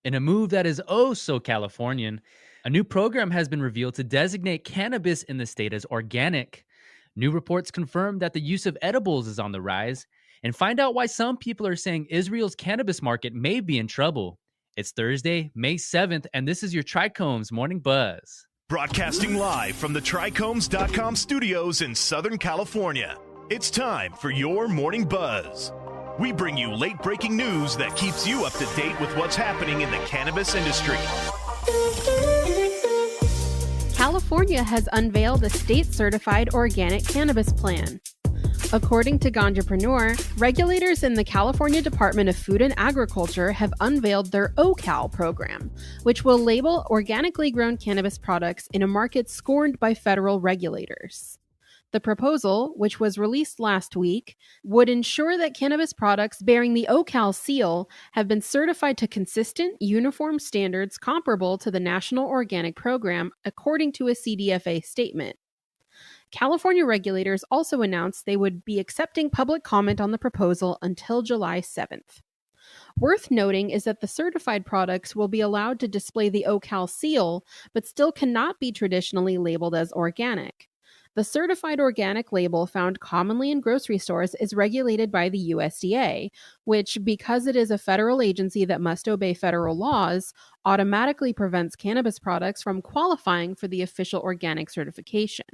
In a move that is oh so Californian, a new program has been revealed to designate cannabis in the state as organic. New reports confirm that the use of edibles is on the rise, and find out why some people are saying Israel's cannabis market may be in trouble. It's Thursday, May 7th, and this is your Trichomes Morning Buzz. Broadcasting live from the trichomes.com studios in Southern California. It's time for your Morning Buzz. We bring you late-breaking news that keeps you up to date with what's happening in the cannabis industry. California has unveiled a state-certified organic cannabis plan. According to Ganjapreneur, regulators in the California Department of Food and Agriculture have unveiled their OCal program, which will label organically grown cannabis products in a market scorned by federal regulators. The proposal, which was released last week, would ensure that cannabis products bearing the OCal seal have been certified to consistent, uniform standards comparable to the National Organic Program, according to a CDFA statement. California regulators also announced they would be accepting public comment on the proposal until July 7th. Worth noting is that the certified products will be allowed to display the OCal seal, but still cannot be traditionally labeled as organic. The certified organic label found commonly in grocery stores is regulated by the USDA, which, because it is a federal agency that must obey federal laws, automatically prevents cannabis products from qualifying for the official organic certification.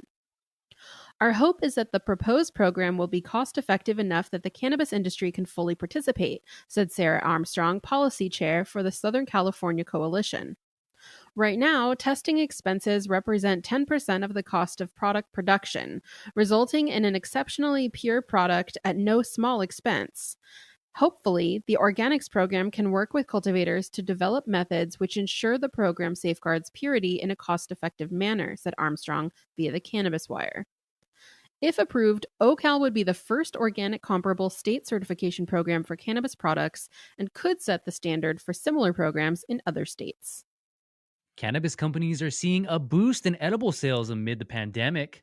Our hope is that the proposed program will be cost-effective enough that the cannabis industry can fully participate, said Sarah Armstrong, policy chair for the Southern California Coalition. Right now, testing expenses represent 10% of the cost of product production, resulting in an exceptionally pure product at no small expense. Hopefully, the organics program can work with cultivators to develop methods which ensure the program safeguards purity in a cost-effective manner, said Armstrong via the Cannabis Wire. If approved, OCal would be the first organic comparable state certification program for cannabis products and could set the standard for similar programs in other states. Cannabis companies are seeing a boost in edible sales amid the pandemic.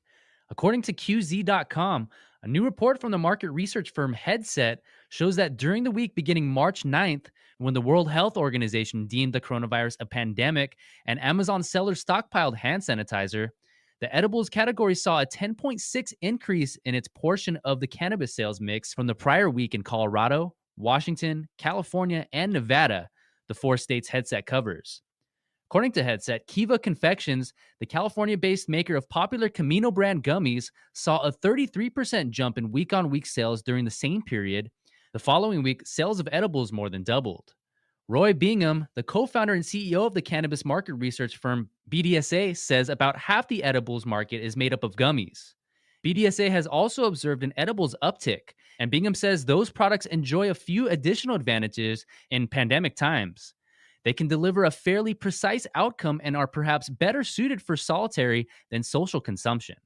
According to QZ.com, a new report from the market research firm Headset shows that during the week beginning March 9th, when the World Health Organization deemed the coronavirus a pandemic and Amazon sellers stockpiled hand sanitizer, the edibles category saw a 10.6 increase in its portion of the cannabis sales mix from the prior week in Colorado, Washington, California, and Nevada, the 4 states Headset covers. According to Headset, Kiva Confections, the California-based maker of popular Camino brand gummies, saw a 33% jump in week-on-week sales during the same period. The following week, sales of edibles more than doubled. Roy Bingham, the co-founder and CEO of the cannabis market research firm BDSA, says about half the edibles market is made up of gummies. BDSA has also observed an edibles uptick, and Bingham says those products enjoy a few additional advantages in pandemic times. They can deliver a fairly precise outcome and are perhaps better suited for solitary than social consumption.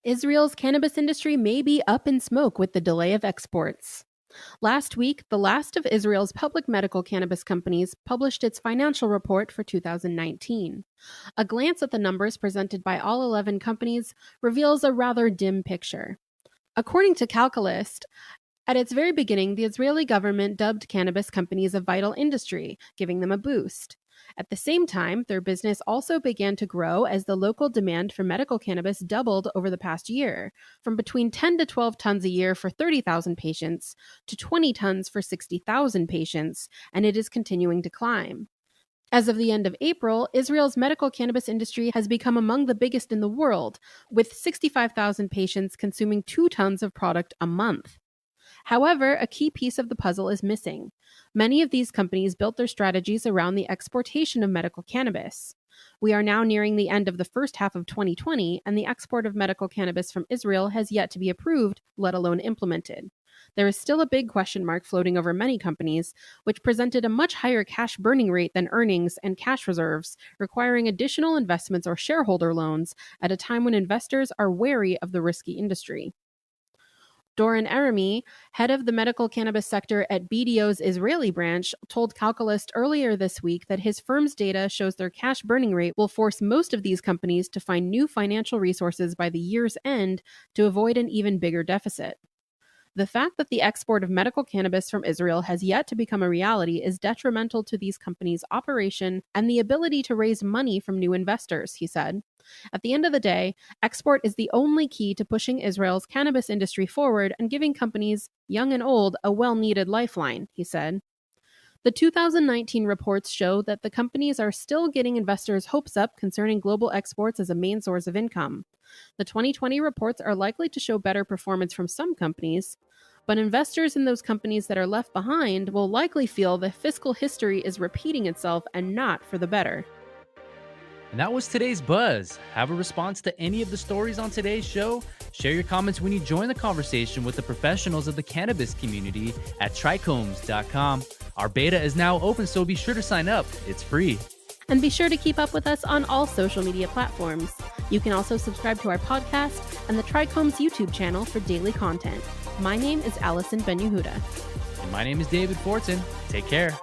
Israel's cannabis industry may be up in smoke with the delay of exports. Last week, the last of Israel's public medical cannabis companies published its financial report for 2019. A glance at the numbers presented by all 11 companies reveals a rather dim picture. According to Calculist, at its very beginning, the Israeli government dubbed cannabis companies a vital industry, giving them a boost. At the same time, their business also began to grow as the local demand for medical cannabis doubled over the past year, from between 10 to 12 tons a year for 30,000 patients to 20 tons for 60,000 patients, and it is continuing to climb. As of the end of April, Israel's medical cannabis industry has become among the biggest in the world, with 65,000 patients consuming 2 tons of product a month. However, a key piece of the puzzle is missing. Many of these companies built their strategies around the exportation of medical cannabis. We are now nearing the end of the first half of 2020, and the export of medical cannabis from Israel has yet to be approved, let alone implemented. There is still a big question mark floating over many companies, which presented a much higher cash burning rate than earnings and cash reserves, requiring additional investments or shareholder loans at a time when investors are wary of the risky industry. Doron Arami, head of the medical cannabis sector at BDO's Israeli branch, told Calculist earlier this week that his firm's data shows their cash burning rate will force most of these companies to find new financial resources by the year's end to avoid an even bigger deficit. The fact that the export of medical cannabis from Israel has yet to become a reality is detrimental to these companies' operation and the ability to raise money from new investors, he said. At the end of the day, export is the only key to pushing Israel's cannabis industry forward and giving companies, young and old, a well-needed lifeline, he said. The 2019 reports show that the companies are still getting investors' hopes up concerning global exports as a main source of income. The 2020 reports are likely to show better performance from some companies, but investors in those companies that are left behind will likely feel the fiscal history is repeating itself and not for the better. And that was today's Buzz. Have a response to any of the stories on today's show? Share your comments when you join the conversation with the professionals of the cannabis community at TRICHOMES.com. Our beta is now open, so be sure to sign up. It's free. And be sure to keep up with us on all social media platforms. You can also subscribe to our podcast and the TRICHOMES YouTube channel for daily content. My name is Allison Ben-Yehuda. And my name is David Fortin. Take care.